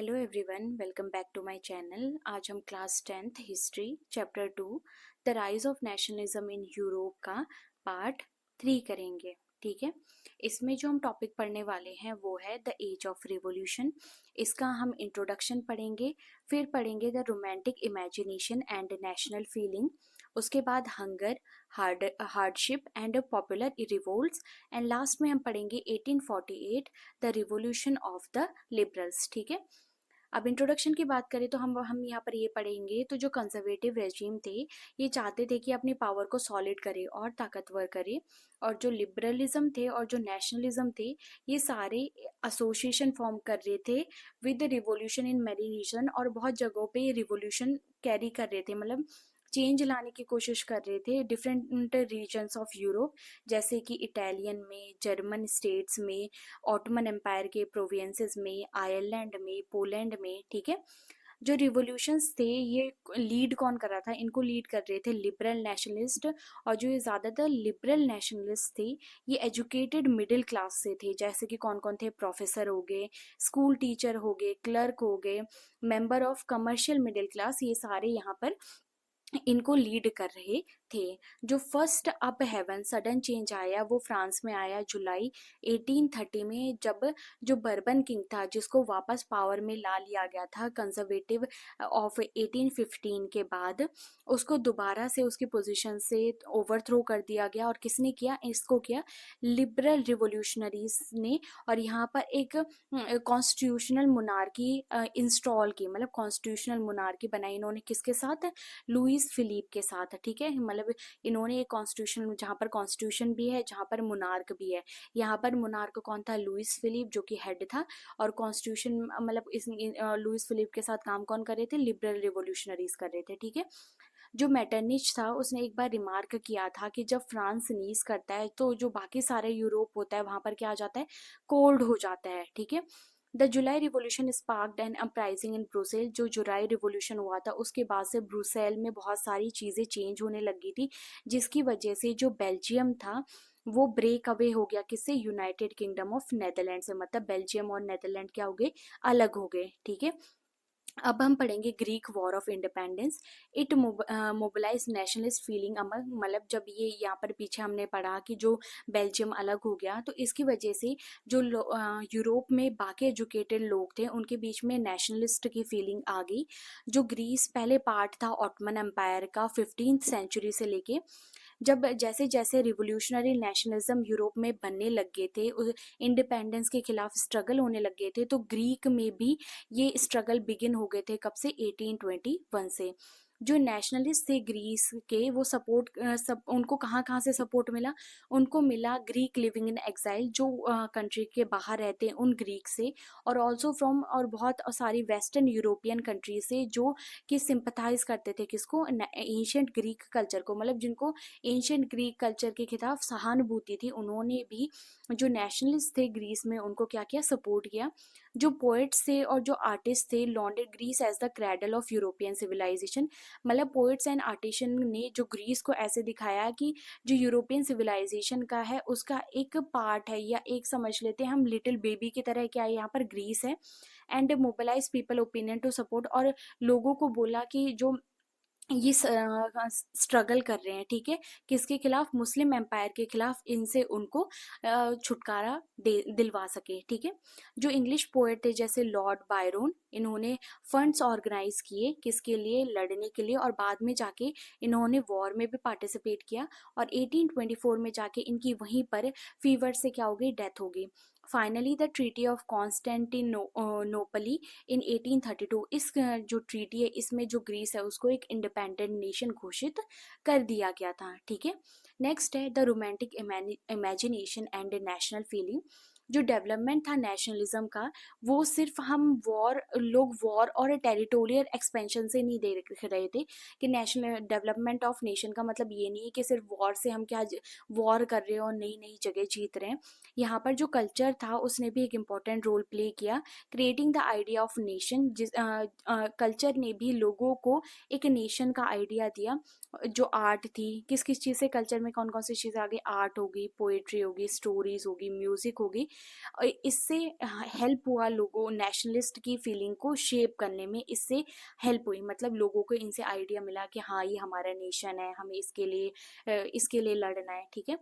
Hello everyone, welcome back to my channel. आज हम class 10th history chapter 2 the rise of nationalism in Europe का part 3 करेंगे। ठीक है, इसमें जो हम टॉपिक पढ़ने वाले हैं वो है द एज ऑफ रिवॉल्यूशन। इसका हम इंट्रोडक्शन पढ़ेंगे, फिर पढ़ेंगे the romantic imagination and national feeling, उसके बाद hunger, hardship and popular revolts, and last में हम पढ़ेंगे 1848 the revolution of the liberals. ठीक है, अब इंट्रोडक्शन की बात करें तो हम यहाँ पर ये पढ़ेंगे तो जो कंजर्वेटिव रेजिम थे ये चाहते थे कि अपनी पावर को सॉलिड करे और ताकतवर करे, और जो लिबरलिज्म थे और जो नेशनलिज्म थे ये सारे एसोसिएशन फॉर्म कर रहे थे with revolution in many region, और बहुत जगहों पे रिवॉल्यूशन कैरी कर रहे थे, मतलब चेंज लाने की कोशिश कर रहे थे डिफरेंट रीजन्स ऑफ यूरोप, जैसे कि इटालियन में, जर्मन स्टेट्स में, ऑटोमन एम्पायर के प्रोविंसेस में, आयरलैंड में, पोलैंड में। ठीक है, जो रिवोल्यूशंस थे ये लीड कौन कर रहा था? इनको लीड कर रहे थे लिबरल नेशनलिस्ट, और जो ये ज़्यादातर लिबरल नेशनलिस्ट थे ये एजुकेटेड मिडिल क्लास से थे, जैसे कि कौन कौन थे? प्रोफेसर हो गए, स्कूल टीचर हो गए, क्लर्क हो गए, member of commercial middle class, ये सारे यहाँ पर इनको लीड कर रहे थे। जो first up heaven sudden change आया वो फ्रांस में आया जुलाई 1830 में, जब जो बर्बन किंग था जिसको वापस पावर में ला लिया गया था कंजर्वेटिव ऑफ 1815 के बाद, उसको दोबारा से उसकी पोजीशन से ओवरथ्रो कर दिया गया। और किसने किया? इसको किया लिबरल रिवोल्यूशनरीज ने। और यहाँ पर एक कॉन्स्टिट्यूशनल मोनार्की इंस्टॉल की, मतलब कॉन्स्टिट्यूशनल मोनार्की बनाई इन्होंने, किसके साथ? लुइस फिलिप के साथ। ठीक है, मतलब इन्होंने एक कॉन्स्टिट्यूशन, जहाँ पर कॉन्स्टिट्यूशन भी है, जहाँ पर मोनार्क भी है। यहाँ पर मोनार्क कौन था? लुइस फिलिप, जो कि हेड था। और कॉन्स्टिट्यूशन मतलब लुइस फिलिप के साथ काम कौन कर रहे थे? लिबरल रिवोल्यूशनरीज कर रहे थे। ठीक है, जो मेटरनिच था उसने एक बार रिमार्क किया था कि जब फ्रांस नीज करता है तो जो बाकी सारे यूरोप होता है वहां पर क्या आ जाता है? कोल्ड हो जाता है। ठीक है, the July revolution sparked an uprising in Brussels. जो जुलाई रिवोल्यूशन हुआ था उसके बाद से ब्रुसेल में बहुत सारी चीज़ें चेंज होने लगी थी, जिसकी वजह से जो बेल्जियम था वो ब्रेक अवे हो गया। किससे? यूनाइटेड किंगडम ऑफ नेदरलैंड से, मतलब बेल्जियम और नेदरलैंड क्या हो गए? अलग हो गए। ठीक है, अब हम पढ़ेंगे Greek war of independence. It mobilize nationalist feeling among, मतलब जब ये यहाँ पर पीछे हमने पढ़ा कि जो बेल्जियम अलग हो गया तो इसकी वजह से जो यूरोप में बाकी एजुकेटेड लोग थे उनके बीच में नेशनलिस्ट की फीलिंग आ गई। जो ग्रीस पहले पार्ट था ऑटमन एम्पायर का 15th सेंचुरी से लेके, जब जैसे जैसे रिवोल्यूशनरी नेशनलिज्म यूरोप में बनने लग गए थे, इंडिपेंडेंस के खिलाफ स्ट्रगल होने लग गए थे, तो ग्रीक में भी ये स्ट्रगल बिगिन हो गए थे। कब से? 1821 से। जो नेशनलिस्ट थे ग्रीस के वो सपोर्ट उनको कहाँ कहाँ से सपोर्ट मिला? उनको मिला ग्रीक लिविंग इन एक्साइल, जो कंट्री के बाहर रहते हैं उन ग्रीक से, और ऑल्सो फ्रॉम और बहुत सारी वेस्टर्न यूरोपियन कंट्री से, जो कि सिंपथाइज करते थे किसको? एंशियंट ग्रीक कल्चर को, मतलब जिनको एंशियंट ग्रीक कल्चर के खिलाफ सहानुभूति थी, उन्होंने भी जो नेशनलिस्ट थे ग्रीस में उनको क्या किया? सपोर्ट किया। जो पोएट्स थे और जो आर्टिस्ट थे lauded Greece as the cradle of European civilization, मतलब पोएट्स एंड आर्टिशन ने जो ग्रीस को ऐसे दिखाया कि जो यूरोपियन सिविलाइजेशन का है उसका एक पार्ट है, या एक समझ लेते हैं हम लिटिल बेबी की तरह क्या यहाँ पर ग्रीस है। And mobilize people opinion to support, और लोगों को बोला कि जो ये स्ट्रगल कर रहे हैं, ठीक है, किसके खिलाफ? मुस्लिम एम्पायर के खिलाफ, इनसे उनको छुटकारा दिलवा सके। ठीक है, जो इंग्लिश पोएट थे जैसे लॉर्ड बायरोन, इन्होंने फंड्स ऑर्गेनाइज किए, किसके लिए? लड़ने के लिए, और बाद में जाके इन्होंने वॉर में भी पार्टिसिपेट किया। और 1824 में जाके इनकी वहीं पर फीवर से क्या हो गई? डेथ हो गई। फाइनली द ट्रीटी ऑफ कॉन्स्टेंटिनोपली इन 1832, इस जो ट्रीटी है इसमें जो ग्रीस है उसको एक इंडिपेंडेंट नेशन घोषित कर दिया गया था। ठीक है, नेक्स्ट है the romantic imagination and national feeling. जो डेवलपमेंट था नेशनलिज्म का वो सिर्फ हम लोग वॉर और टेरिटोरियल एक्सपेंशन से नहीं देख रहे थे, कि नेशनल डेवलपमेंट ऑफ नेशन का मतलब ये नहीं है कि सिर्फ वॉर से हम क्या वॉर कर रहे हैं और नई नई जगह जीत रहे हैं। यहाँ पर जो कल्चर था उसने भी एक इम्पॉर्टेंट रोल प्ले किया, creating the idea of nation. जिस कल्चर ने भी लोगों को एक नेशन का आइडिया दिया। जो आर्ट थी, किस किस चीज़ से कल्चर में कौन कौन सी चीज़ें आ गई? आर्ट होगी, पोएट्री होगी, स्टोरीज होगी, म्यूजिक होगी, इससे हेल्प हुआ, लोगों नेशनलिस्ट की फीलिंग को शेप करने में इससे हेल्प हुई। मतलब लोगों को इनसे आइडिया मिला कि हाँ ये हमारा नेशन है, हमें इसके लिए लड़ना है, ठीक है।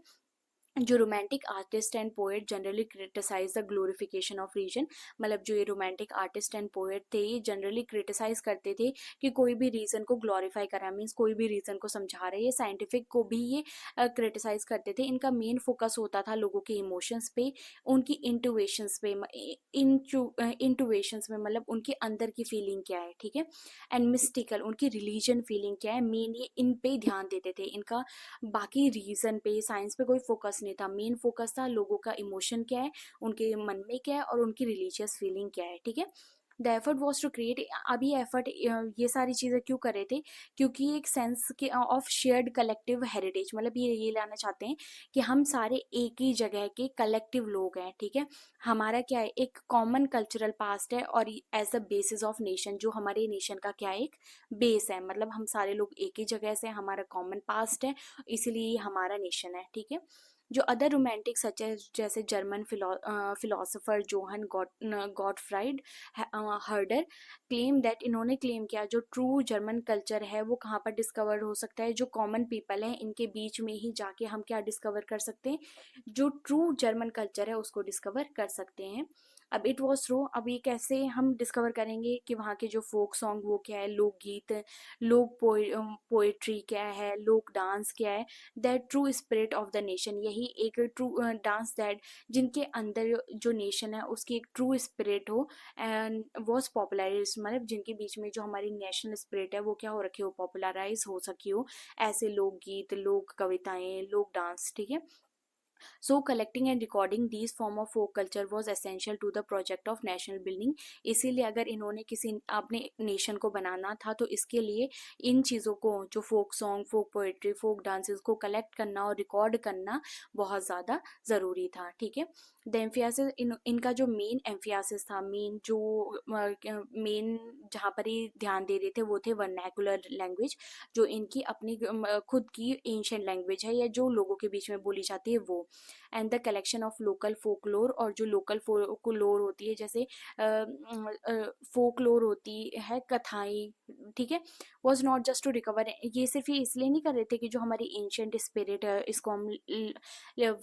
जो romantic artist and poet generally criticize the glorification of reason, मतलब जो ये रोमांटिक आर्टिस्ट एंड पोएट थे ये जनरली क्रिटिसाइज करते थे कि कोई भी रीजन को ग्लोरीफाई करा, मीन्स कोई भी रीजन को समझा रहे, ये साइंटिफिक को भी ये क्रिटिसाइज करते थे। इनका मेन फोकस होता था लोगों के इमोशंस पे, उनकी इंटुएशंस पे, इंटुएशंस में मतलब उनके अंदर की फीलिंग क्या है, ठीक है। एंड मिस्टिकल, उनकी रिलीजन फीलिंग क्या है, मेन ये इन पे ध्यान देते थे। इनका बाकी रीजन पे, साइंस पे कोई फोकस नहीं था, मेन फोकस था लोगों का इमोशन क्या है, उनके मन में क्या है और उनकी रिलीजियस फीलिंग क्या है, ठीक है। The effort was to create, अभी एफर्ट ये सारी चीजें क्यों कर रहे थे, क्योंकि एक सेंस के ऑफ शेयर्ड कलेक्टिव हेरिटेज, मतलब ये लाना चाहते हैं कि हम सारे एक ही जगह के कलेक्टिव लोग हैं, ठीक है। हमारा क्या है, एक कॉमन कल्चरल पास्ट है और as the basis of nation, जो हमारे नेशन का क्या है, एक बेस है, मतलब हम सारे लोग एक ही जगह से, हमारा कॉमन पास्ट है, इसीलिए हमारा नेशन है, ठीक है। जो अदर रोमांटिक सच है, जैसे German philosopher Johan Gottfried हर्डर claim that, इन्होंने क्लेम किया जो ट्रू जर्मन कल्चर है वो कहाँ पर डिस्कवर हो सकता है, जो कॉमन पीपल है इनके बीच में ही जाके हम क्या डिस्कवर कर सकते हैं, जो ट्रू जर्मन कल्चर है उसको डिस्कवर कर सकते हैं। अब इट वॉज ट्रू, अब ये कैसे हम डिस्कवर करेंगे कि वहाँ के जो फोक सॉन्ग वो क्या है, लोकगीत, लोक पोएट्री क्या है, लोक डांस क्या है, that true spirit of the nation, यही एक ट्रू डांस दैट जिनके अंदर जो नेशन है उसकी एक ट्रू स्पिरिट हो एंड वॉज पॉपुलराइज, मतलब जिनके बीच में जो हमारी नेशनल स्पिरिट है वो क्या हो रखी हो, पॉपुलराइज हो सकी हो, ऐसे लोकगीत, लोक कविताएं, लोक डांस, ठीक है। So collecting and recording these form of folk culture was essential to the project of national building। इसीलिए अगर इन्होंने किसी अपने नेशन को बनाना था तो इसके लिए इन चीज़ों को, जो फोक सॉन्ग, फोक पोएट्री, फोक डांसेस को कलेक्ट करना और रिकॉर्ड करना बहुत ज़्यादा ज़रूरी था, ठीक है। द एम्फियासिस, इनका जो मेन एम्फियासिस था, मेन जहाँ पर ही ध्यान दे रहे थे वो थे वर्नैकुलर लैंग्वेज, जो इनकी अपनी खुद की एंशिएंट लैंग्वेज है या जो लोगों के बीच में बोली जाती है वो, and the collection of local folklore, और जो लोकल फोकलोर होती है, जैसे फोकलोर होती है, कथाएं, ठीक है, was not just to recover, ये सिर्फ ये इसलिए नहीं कर रहे थे कि जो हमारी एंशियंट स्पिरिट है इसको हम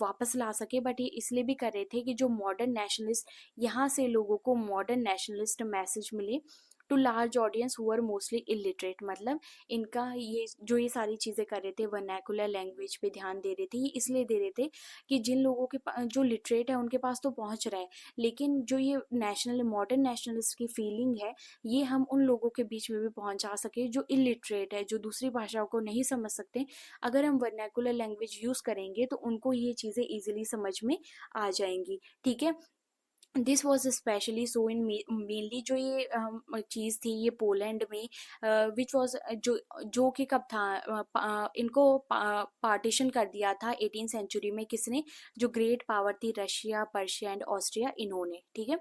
वापस ला सके, बट ये इसलिए भी कर रहे थे कि जो मॉडर्न नेशनलिस्ट, यहाँ से लोगों को मॉडर्न नेशनलिस्ट मैसेज मिले to large audience who are mostly illiterate, मतलब इनका ये सारी चीज़ें कर रहे थे, वर्नैकुलर लैंग्वेज पे ध्यान दे रहे थे, ये इसलिए दे रहे थे कि जिन लोगों के जो लिटरेट है उनके पास तो पहुंच रहा है, लेकिन जो ये नेशनल मॉडर्न नेशनलिस्ट की फीलिंग है ये हम उन लोगों के बीच में भी पहुंचा सके जो इलिटरेट है, जो दूसरी भाषाओं को नहीं समझ सकते। अगर हम वर्नैकुलर लैंग्वेज यूज़ करेंगे तो उनको ये चीज़ें ईजिली समझ में आ जाएंगी, ठीक है। This was specially so in mainly, जो ये चीज़ थी ये पोलैंड में, विच वॉज जो कि कब था, इनको पार्टीशन कर दिया था 18 सेंचुरी में, किसने, जो ग्रेट पावर थी रशिया, पर्शिया एंड ऑस्ट्रिया, इन्होंने, ठीक है।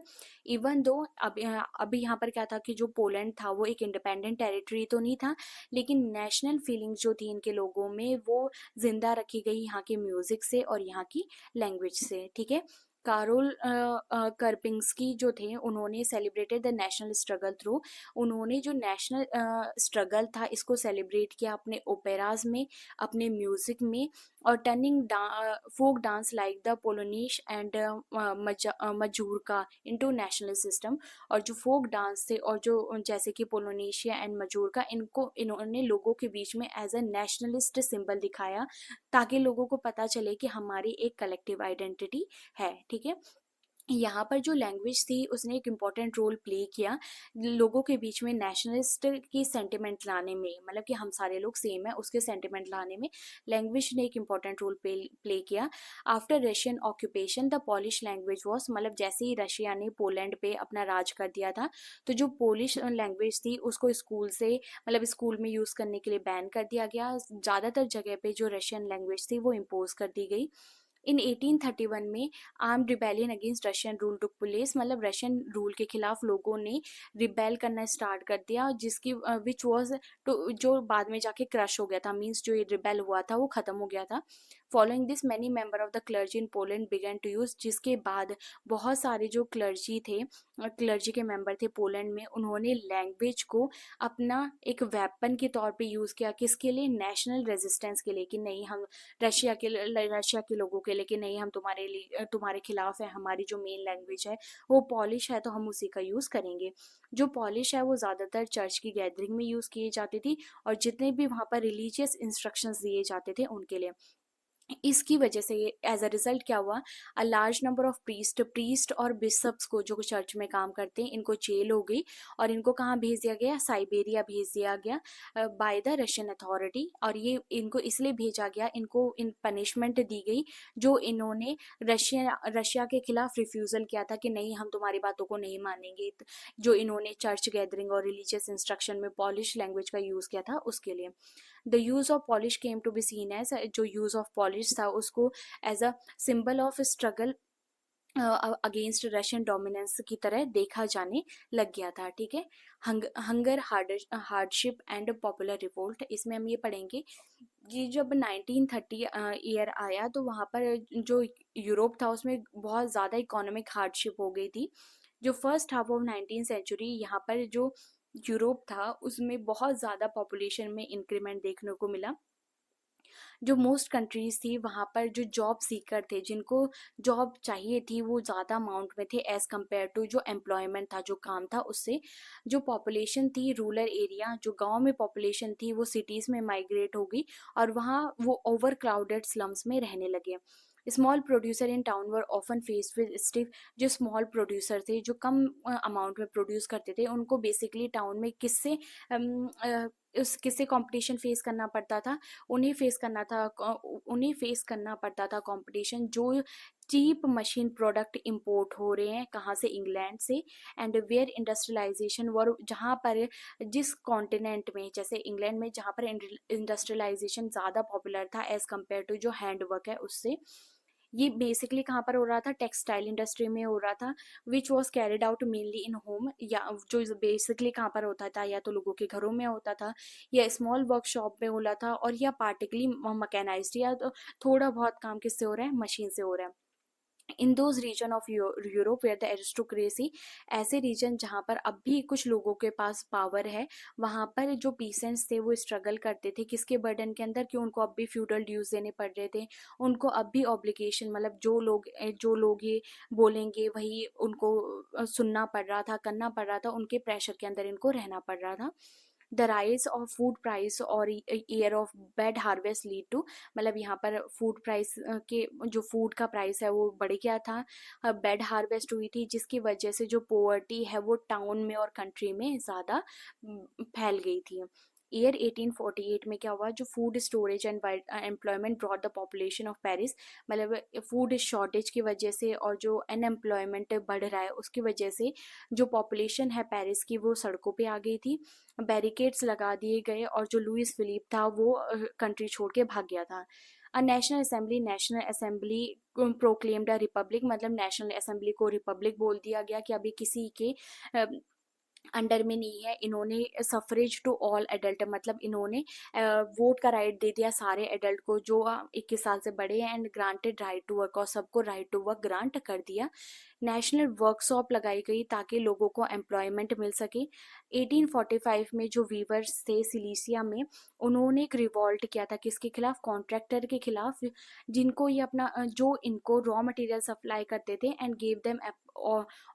इवन दो अभी यहाँ पर क्या था कि जो पोलैंड था वो एक इंडिपेंडेंट टेरिटरी तो नहीं था, लेकिन नेशनल फीलिंग्स जो थी इनके लोगों में वो जिंदा रखी गई यहाँ के म्यूजिक से और यहाँ की लैंग्वेज से, ठीक है। कारोल करपिंस्की जो थे उन्होंने celebrated the national struggle through, उन्होंने जो नेशनल स्ट्रगल था इसको सेलिब्रेट किया अपने ओपेराज में, अपने म्यूजिक में, और turning folk dance like the polonaise and mazurka into national system, और जो फोक डांस थे और जो जैसे कि पोलोनेशिया एंड मजूरका, इनको इन्होंने लोगों के बीच में एज अ नेशनलिस्ट सिंबल दिखाया, ताकि लोगों को पता चले कि हमारी एक कलेक्टिव आइडेंटिटी है, ठीक है। यहाँ पर जो लैंग्वेज थी उसने एक इम्पॉर्टेंट रोल प्ले किया लोगों के बीच में नेशनलिस्ट की सेंटिमेंट लाने में, मतलब कि हम सारे लोग सेम है उसके सेंटिमेंट लाने में लैंग्वेज ने एक इम्पॉर्टेंट रोल प्ले किया। After Russian occupation the Polish language was, मतलब जैसे ही रशिया ने पोलैंड पे अपना राज कर दिया था तो जो पोलिश लैंग्वेज थी उसको स्कूल से, मतलब स्कूल में यूज़ करने के लिए बैन कर दिया गया, ज़्यादातर जगह पे जो रशियन लैंग्वेज थी वो इम्पोज कर दी गई। इन 1831 में armed rebellion against Russian rule took place, मतलब रशियन रूल के खिलाफ लोगों ने रिबेल करना स्टार्ट कर दिया, जिसकी विच वॉज जो बाद में जाके क्रश हो गया था, मीन्स जो ये रिबेल हुआ था वो खत्म हो गया था। Following this many member of the clergy in Poland began to use, जिसके बाद बहुत सारे जो क्लर्जी थे, क्लर्जी के मेंबर थे पोलैंड में, उन्होंने लैंग्वेज को अपना एक वेपन के तौर पे यूज किया। किसके लिए? नेशनल रेजिस्टेंस के लिए, कि नहीं हम रशिया के लोगों के लिए, कि नहीं हम तुम्हारे लिए तुम्हारे खिलाफ है, हमारी जो मेन लैंग्वेज है वो पॉलिश है तो हम उसी का यूज करेंगे। जो पॉलिश है वो ज्यादातर चर्च की गैदरिंग में यूज की जाती थी और जितने भी वहां पर रिलीजियस इंस्ट्रक्शंस दिए जाते थे उनके लिए। इसकी वजह से एज अ रिजल्ट क्या हुआ, अ लार्ज नंबर ऑफ प्रीस्ट और बिशप्स को, जो चर्च में काम करते हैं, इनको जेल हो गई और इनको कहाँ भेज दिया गया? साइबेरिया भेज दिया गया बाय द रशियन अथॉरिटी। और ये इनको इसलिए भेजा गया, इनको इन पनिशमेंट दी गई जो इन्होंने रशिया के खिलाफ रिफ्यूजल किया था कि नहीं हम तुम्हारी बातों को नहीं मानेंगे, जो इन्होंने चर्च गैदरिंग और रिलीजियस इंस्ट्रक्शन में पॉलिश लैंग्वेज का यूज किया था उसके लिए। The use of Polish came to be seen as, जो यूज ऑफ पॉलिश था उसको as a symbol of struggle against Russian dominance की तरह देखा जाने लग गया था। ठीक है, hunger, hardship and popular revolt, इसमें हम ये पढ़ेंगे कि जब 1930 ईयर आया तो वहाँ पर जो यूरोप था उसमें बहुत ज़्यादा इकोनॉमिक हार्डशिप हो गई थी। जो first half of 19th century यहाँ पर जो यूरोप था उसमें बहुत ज़्यादा पॉपुलेशन में इंक्रीमेंट देखने को मिला। जो मोस्ट कंट्रीज थी वहाँ पर जो जॉब सीकर थे, जिनको जॉब चाहिए थी, वो ज़्यादा अमाउंट में थे एज कम्पेयर टू जो एम्प्लॉयमेंट था, जो काम था उससे। जो पॉपुलेशन थी रूरल एरिया, जो गांव में पॉपुलेशन थी वो सिटीज़ में माइग्रेट हो गई और वहाँ वो ओवर क्राउडेड स्लम्स में रहने लगे। Small producer in town were often faced with stiff, जो स्मॉल प्रोड्यूसर थे जो कम अमाउंट में प्रोड्यूस करते थे, उनको बेसिकली टाउन में किससे कंपटीशन फेस करना पड़ता था? उन्हें फेस करना पड़ता था कंपटीशन, जो चीप मशीन प्रोडक्ट इंपोर्ट हो रहे हैं, कहाँ से? इंग्लैंड से। एंड वेयर इंडस्ट्रियलाइजेशन वर, जहाँ पर जिस कॉन्टिनेंट में, जैसे इंग्लैंड में, जहाँ पर इंडस्ट्रियलाइजेशन ज़्यादा पॉपुलर था एज कम्पेयर टू जो हैंड वर्क है उससे। ये बेसिकली कहाँ पर हो रहा था? टेक्सटाइल इंडस्ट्री में हो रहा था, which was carried out mainly in home, या जो बेसिकली कहाँ पर होता था, या तो लोगों के घरों में होता था या स्मॉल वर्कशॉप में होला था, और या पार्टिकली मैकेनाइज्ड, या तो थोड़ा बहुत काम किससे हो रहा है? मशीन से हो रहा है। In those region of Europe where the aristocracy, ऐसे रीजन जहाँ पर अब भी कुछ लोगों के पास पावर है, वहाँ पर जो पीसेंट्स थे वो स्ट्रगल करते थे किसके बर्डन के अंदर, कि उनको अब भी फ्यूडल ड्यूज देने पड़ रहे थे, उनको अब भी ऑब्लिगेशन, मतलब जो लोग ये बोलेंगे वही उनको सुनना पड़ रहा था, करना पड़ रहा था, उनके प्रेशर के अंदर इनको रहना पड़ रहा था। The rise of food price और year of bad harvest lead to, मतलब यहाँ पर फूड प्राइस के, जो फूड का प्राइस है वो बढ़ गया था, बैड हार्वेस्ट हुई थी, जिसकी वजह से जो पोवर्टी है वो टाउन में और कंट्री में ज़्यादा फैल गई थी। ईयर 1848 में क्या हुआ, जो food storage and employment brought the population of Paris, मतलब फूड शॉर्टेज की वजह से और जो अनएम्प्लॉयमेंट बढ़ रहा है उसकी वजह से जो पॉपुलेशन है पेरिस की वो सड़कों पे आ गई थी, बैरिकेड्स लगा दिए गए और जो लुइस फिलिप था वो कंट्री छोड़ के भाग गया था। National assembly proclaimed a republic, मतलब नेशनल असेंबली को रिपब्लिक बोल दिया गया कि अभी किसी के अंडर में नहीं है। इन्होंने सफरेज टू ऑल एडल्ट, मतलब इन्होंने वोट का राइट दे दिया सारे एडल्ट को जो 21 साल से बड़े हैं, and granted right to work, और सबको राइट टू वर्क ग्रांट कर दिया। नेशनल वर्कशॉप लगाई गई ताकि लोगों को एम्प्लॉयमेंट मिल सके। 1845 में जो वीवर्स थे सिलीसिया में, उन्होंने एक रिवॉल्ट किया था किसके खिलाफ? कॉन्ट्रैक्टर के खिलाफ, जिनको ये अपना जो इनको रॉ मटेरियल सप्लाई करते थे, and gave them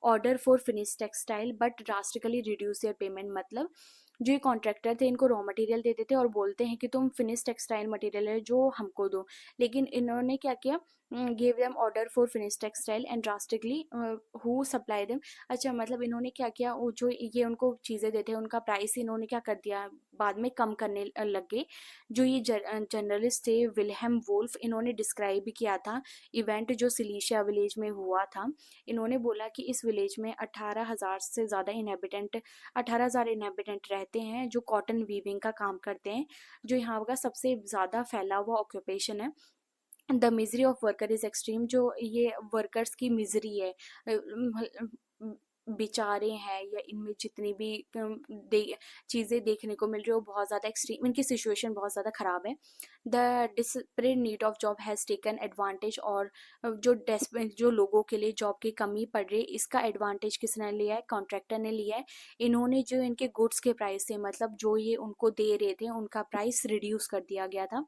order for finish textile but drastically reduce there payment, मतलब जो ये कॉन्ट्रैक्टर थे इनको रॉ मटेरियल देते थे और बोलते हैं कि तुम फिनिश टेक्सटाइल मटेरियल है जो हमको दो, लेकिन इन्होंने क्या किया? Give them order for finish textile and drastically who supply them. अच्छा, मतलब इन्होंने क्या किया, वो जो ये उनको चीज़ें देते हैं उनका प्राइस इन्होंने क्या कर दिया, बाद में कम करने लग गए। जो ये जर्नलिस्ट थे विल्हेम वुल्फ, इन्होंने डिस्क्राइब किया था इवेंट जो सिलीशिया विलेज में हुआ था। इन्होंने बोला कि इस विलेज में 18,000 से ज़्यादा इनहेबिटेंट 18,000 इनहेबिटेंट रहते हैं जो कॉटन वीविंग का काम करते हैं, जो यहाँ का सबसे ज़्यादा फैला हुआ ऑक्यूपेशन है। The misery of worker is extreme, जो ये वर्कर्स की मिजरी है, विचारें हैं या इनमें जितनी भी चीज़ें देखने को मिल रही है वो बहुत ज़्यादा एक्सट्रीम, इनकी सिचुएशन बहुत ज़्यादा ख़राब है। The desperate need of job has taken advantage, और जो लोगों के लिए जॉब की कमी पड़ रही है इसका एडवांटेज किसने लिया है, कॉन्ट्रैक्टर ने लिया है। इन्होंने जो इनके गुड्स के प्राइस थे, मतलब जो ये उनको दे रहे थे उनका प्राइस रिड्यूस कर दिया गया था।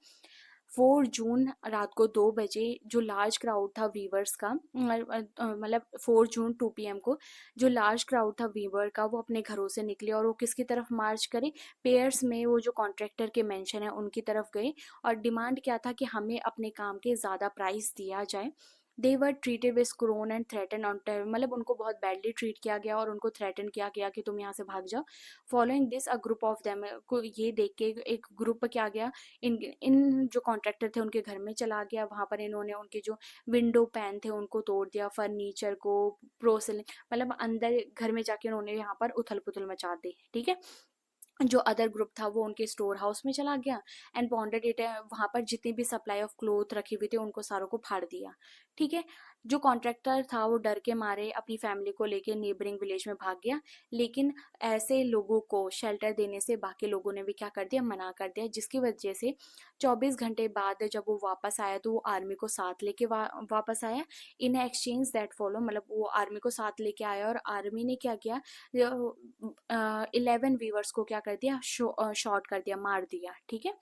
4 जून रात को 2 बजे जो लार्ज क्राउड था वीवर्स का, मतलब 4 जून 2 PM को जो लार्ज क्राउड था वीवर का, वो अपने घरों से निकले और वो किसकी तरफ मार्च करे, पेयर्स में वो जो कॉन्ट्रैक्टर के मेंशन है उनकी तरफ गए। और डिमांड क्या था कि हमें अपने काम के ज़्यादा प्राइस दिया जाए। They were treated with scorn and threaten on, मतलब उनको बहुत बैडली ट्रीट किया गया और उनको थ्रेटन किया गया कि तुम यहाँ से भाग जाओ। Following this a group of them को ये देख के एक ग्रुप क्या गया, इन जो कॉन्ट्रैक्टर थे उनके घर में चला गया। वहां पर इन्होंने उनके जो विंडो पैन थे उनको तोड़ दिया, फर्नीचर को, प्रोसेलिंग, मतलब अंदर घर में जाके उन्होंने यहाँ पर उथल पुथल मचा दी। ठीक है, जो अदर ग्रुप था वो उनके स्टोर हाउस में चला गया एंड पॉन्डेड इट, वहां पर जितनी भी सप्लाई ऑफ क्लोथ रखी हुई थी उनको सारों को फाड़ दिया। ठीक है, जो कॉन्ट्रैक्टर था वो डर के मारे अपनी फैमिली को लेके नेबरिंग विलेज में भाग गया, लेकिन ऐसे लोगों को शेल्टर देने से बाकी लोगों ने भी क्या कर दिया, मना कर दिया, जिसकी वजह से 24 घंटे बाद जब वो वापस आया तो वो आर्मी को साथ लेके वापस आया। इन एक्सचेंज दैट फॉलो, मतलब वो आर्मी को साथ लेके आया और आर्मी ने क्या किया, 11 वीवर्स को क्या कर दिया, शॉर्ट कर दिया, मार दिया। ठीक है,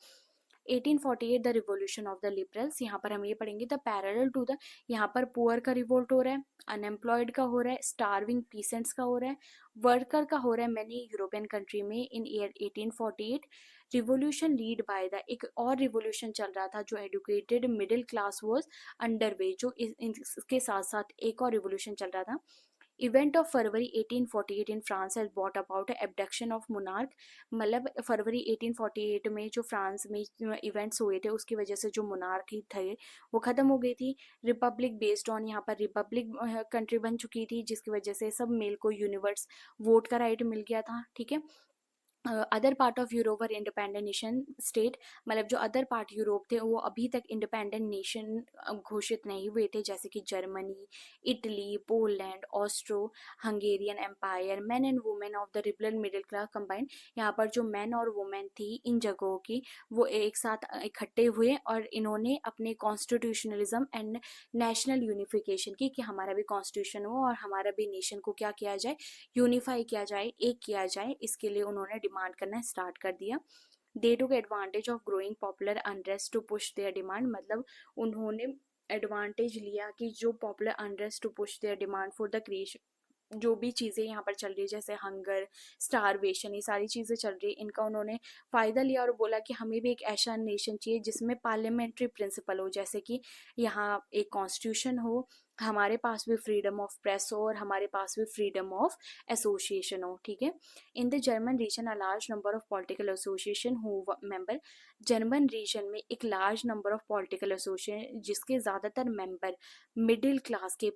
1848 the revolution of the liberals, यहाँ पर हम ये पढ़ेंगे द पैरेलल टू द, यहाँ पर पुअर का रिवोल्ट हो रहा है, अनएम्प्लॉयड का हो रहा है, स्टार्विंग पीसेंट्स का हो रहा है, वर्कर का हो रहा है मेनी यूरोपियन कंट्री में in year 1848। Revolution led by the, एक और रिवोल्यूशन चल रहा था जो educated middle class was under way, जो इसके साथ साथ एक और रिवोल्यूशन चल रहा था। Event of February 1848 in France has bot about abduction of monarch, मतलब फरवरी 1848 में जो फ्रांस में इवेंट्स हुए थे उसकी वजह से जो मोनार्की थे वो खत्म हो गई थी। रिपब्लिक बेस्ड ऑन, यहाँ पर रिपब्लिक कंट्री बन चुकी थी जिसकी वजह से सब मेल को यूनिवर्स वोट का राइट मिल गया था। ठीक है, अदर पार्ट ऑफ यूरोप और इंडिपेंडेंट नेशन स्टेट, मतलब जो अदर पार्ट यूरोप थे वो अभी तक इंडिपेंडेंट नेशन घोषित नहीं हुए थे, जैसे कि Germany, Italy, Poland, Austro Hungarian empire. Man and women of the liberal middle class combined, यहाँ पर जो मैन और वुमेन थी इन जगहों की वो एक साथ इकट्ठे हुए और इन्होंने अपने कॉन्स्टिट्यूशनलिज्म एंड नेशनल यूनिफिकेशन की, कि हमारा भी कॉन्स्टिट्यूशन हो और हमारा भी नेशन को क्या किया जाए, यूनिफाई किया जाए, एक किया जाए, इसके लिए उन्होंने डिमांड करना स्टार्ट कर दिया। They took advantage of growing popular unrest to push their demand, मतलब उन्होंने एडवांटेज लिया कि जो popular unrest to push their demand for the creation, जो भी चीज़ें यहाँ पर चल रही है जैसे हंगर, स्टारवेशन, ये सारी चीज़ें चल रही है, इनका उन्होंने फ़ायदा लिया और बोला कि हमें भी एक ऐसा नेशन चाहिए जिसमें पार्लियामेंट्री प्रिंसिपल हो, जैसे कि यहाँ एक कॉन्स्टिट्यूशन हो, हमारे पास भी फ्रीडम ऑफ प्रेस हो और हमारे पास भी फ्रीडम ऑफ एसोसिएशन हो। ठीक है, in the German region a large number of political association who member, German region में एक large number of political association जिसके ज़्यादातर मेंबर मिडिल क्लास के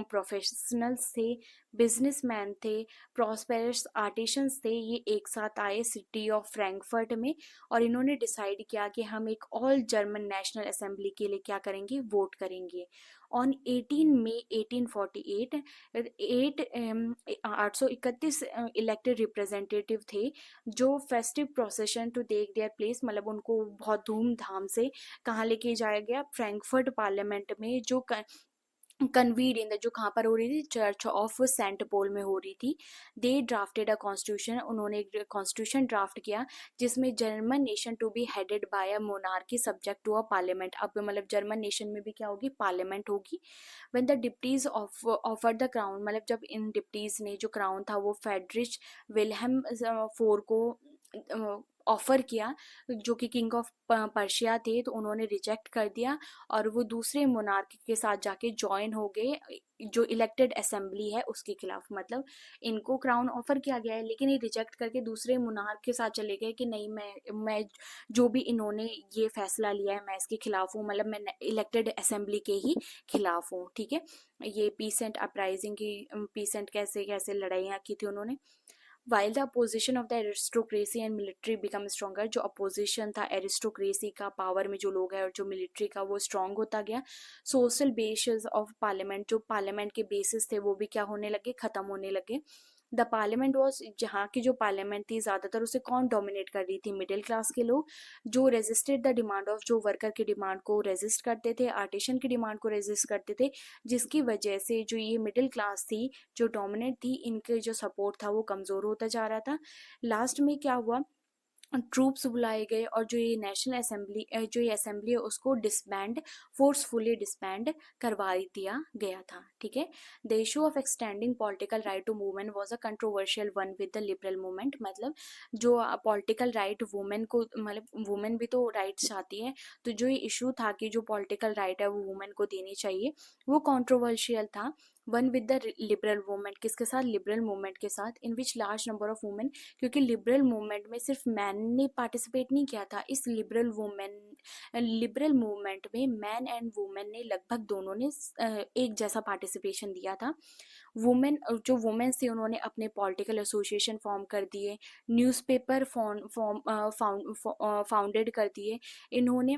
प्रोफेशनल्स थे, बिजनेसमैन थे, प्रॉस्पेरस आर्टिशंस थे, ये एक साथ आए सिटी ऑफ फ्रैंकफर्ट में और इन्होंने डिसाइड किया कि हम एक ऑल जर्मन नेशनल असेंबली के लिए क्या करेंगे, वोट करेंगे। ऑन 18 मई 1848 831 इलेक्टेड रिप्रेजेंटेटिव थे जो festive procession to take their place, मतलब उनको बहुत धूमधाम से कहाँ लेके जाया गया, फ्रैंकफर्ट पार्लियामेंट में, जो कन्वीड इन द, जो कहाँ पर हो रही थी, चर्च ऑफ सेंट पोल में हो रही थी। दे ड्राफ्टेड अ कॉन्स्टिट्यूशन, उन्होंने एक कॉन्स्टिट्यूशन ड्राफ्ट किया जिसमें German nation to be headed by a monarchy subject to a parliament, अब मतलब जर्मन नेशन में भी क्या होगी, पार्लियामेंट होगी। When the deputies offered the crown, मतलब जब इन डिप्टीज ने जो क्राउन था वो फेडरिच विल्हेम फोर को ऑफर किया जो कि किंग ऑफ पर्शिया थे, तो उन्होंने रिजेक्ट कर दिया और वो दूसरे मोनार्क के साथ जाके ज्वाइन हो गए जो इलेक्टेड असेंबली है उसके खिलाफ, मतलब इनको क्राउन ऑफर किया गया है लेकिन ये रिजेक्ट करके दूसरे मोनार्क के साथ चले गए कि नहीं, मैं जो भी इन्होंने ये फैसला लिया है मैं इसके खिलाफ हूँ, मतलब मैं इलेक्टेड असेंबली के ही खिलाफ हूँ। ठीक है, ये पीसेंट अपराइजिंग की, पीसेंट कैसे कैसे लड़ाइयाँ की थी उन्होंने। While the opposition of the aristocracy and military become stronger, जो अपोजिशन था एरिस्टोक्रेसी का, पावर में जो लोग हैं, और जो मिलिट्री का, वो स्ट्रॉन्ग होता गया। सोशल बेसिस ऑफ पार्लियामेंट, जो पार्लियामेंट के बेसिस थे वो भी क्या होने लगे, खत्म होने लगे। द पार्लियामेंट वॉज, जहाँ की जो पार्लियामेंट थी ज़्यादातर उसे कौन डोमिनेट कर रही थी, मिडिल क्लास के लोग, जो रेजिस्टेड द डिमांड ऑफ, जो वर्कर की डिमांड को रेजिस्ट करते थे, आर्टिशन की डिमांड को रेजिस्ट करते थे, जिसकी वजह से जो ये मिडिल क्लास थी जो डोमिनेट थी, इनके जो सपोर्ट था वो कमज़ोर होता जा रहा था। लास्ट में क्या हुआ, ट्रूप्स बुलाए गए और जो ये नेशनल असेंबली, जो ये असेंबली है उसको डिसबैंड, फोर्सफुली डिसबैंड करवा दिया गया था। ठीक है। The issue of extending political right to women was a controversial one with the liberal movement, मतलब जो पॉलिटिकल राइट वुमेन को, मतलब वुमेन भी तो राइट्स चाहती है, तो जो ये इशू था कि जो पॉलिटिकल राइट है वो वुमेन को देनी चाहिए, वो कंट्रोवर्शियल था। One with the liberal movement, किसके साथ, लिबरल मूवमेंट के साथ, इन विच लार्ज नंबर ऑफ वुमेन, क्योंकि लिबरल मूवमेंट में सिर्फ मैन ने पार्टिसिपेट नहीं किया था, इस लिबरल मूवमेंट में मैन एंड वुमेन ने लगभग दोनों ने एक जैसा पार्टिसिपेशन दिया था। वुमेन, जो वुमेन्स थी उन्होंने अपने पॉलिटिकल एसोसिएशन फॉर्म कर दिए, न्यूज़पेपर फाउंडेड कर दिए इन्होंने,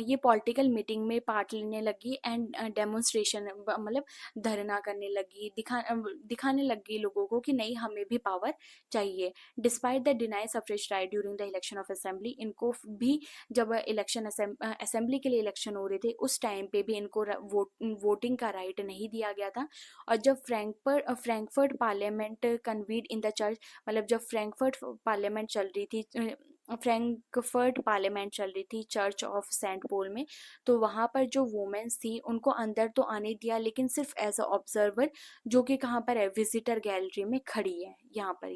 ये पॉलिटिकल मीटिंग में पार्ट लेने लगी, एंड डेमोन्स्ट्रेशन, मतलब धरना करने लगी, दिखाने लगी लोगों को कि नहीं हमें भी पावर चाहिए। Despite the deny suffrage right during the election of assembly, इनको भी जब इलेक्शन असेंबली के लिए इलेक्शन हो रहे थे उस टाइम पे भी इनको वोटिंग का राइट नहीं दिया गया था। और जब Frankfurt parliament convened in the church, मतलब जब फ्रैंकफर्ट पार्लियामेंट चल रही थी, फ्रैंकफर्ट पार्लियामेंट चल रही थी चर्च ऑफ सेंट पॉल में, तो वहाँ पर जो वुमेन्स थी उनको अंदर तो आने दिया, लेकिन सिर्फ एज अ ऑब्जर्वर, जो कि कहाँ पर है, विजिटर गैलरी में खड़ी है। यहाँ पर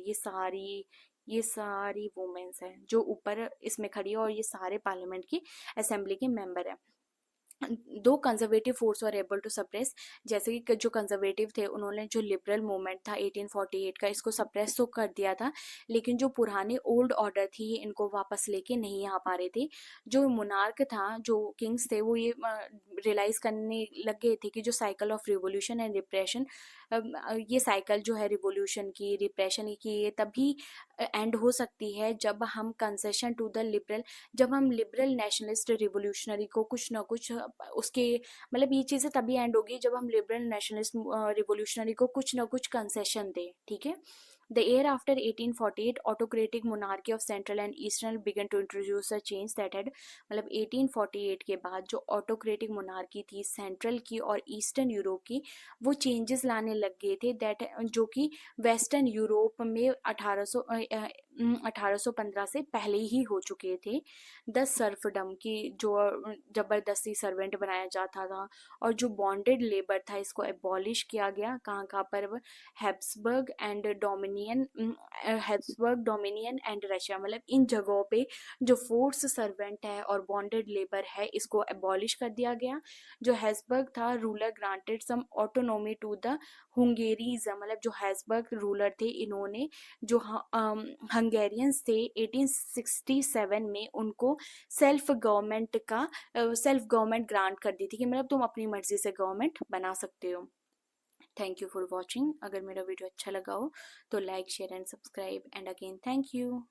ये सारी वुमेन्स हैं जो ऊपर इसमें खड़ी है, और ये सारे पार्लियामेंट की असेंबली के मेंबर हैं। दो कंजर्वेटिव फोर्स और एबल टू सप्रेस, जैसे कि जो कंजर्वेटिव थे उन्होंने जो लिबरल मूवमेंट था 1848 का, इसको सप्रेस तो कर दिया था, लेकिन जो पुराने ओल्ड ऑर्डर थी इनको वापस लेके नहीं आ पा रहे थे। जो मोनार्क था, जो किंग्स थे, वो ये रियलाइज करने लग गए थे कि जो cycle of revolution and repression, ये साइकिल जो है रिवोल्यूशन की, रिप्रेशन की, ये तभी एंड हो सकती है जब हम कंसेशन टू द लिबरल, जब हम लिबरल नेशनलिस्ट रिवोल्यूशनरी को कुछ ना कुछ उसके, मतलब ये चीज़ें तभी एंड होगी जब हम लिबरल नेशनलिस्ट रिवोल्यूशनरी को कुछ ना कुछ कंसेशन दें। ठीक है। The year after 1848 autocratic monarchy of central and eastern began to introduce a change that had, मतलब 1848 के बाद जो ऑटोक्रेटिक मोनार्की थी सेंट्रल की और ईस्टर्न यूरोप की, वो चेंजेस लाने लग गए थे, दैट जो कि वेस्टर्न यूरोप में 1815 से पहले ही हो चुके थे। द सर्फडम की, जो जबरदस्ती सर्वेंट बनाया जाता था, और जो बॉन्डेड लेबर था इसको एबॉलिश किया गया, कहाँ कहाँ पर, हैब्सबर्ग डोमिनियन एंड रशिया, मतलब इन जगहों पे जो फोर्स सर्वेंट है और बॉन्डेड लेबर है इसको एबॉलिश कर दिया गया। जो हैब्सबर्ग था ruler granted some autonomy to the Hungarians, मतलब जो हैब्सबर्ग रूलर थे इन्होंने जो हंगेरियंस थे 1867 में उनको सेल्फ गवर्नमेंट ग्रांट कर दी थी, कि मतलब तुम अपनी मर्जी से गवर्नमेंट बना सकते हो। Thank you for watching. अगर मेरा वीडियो अच्छा लगा हो तो like share and subscribe, and again thank you.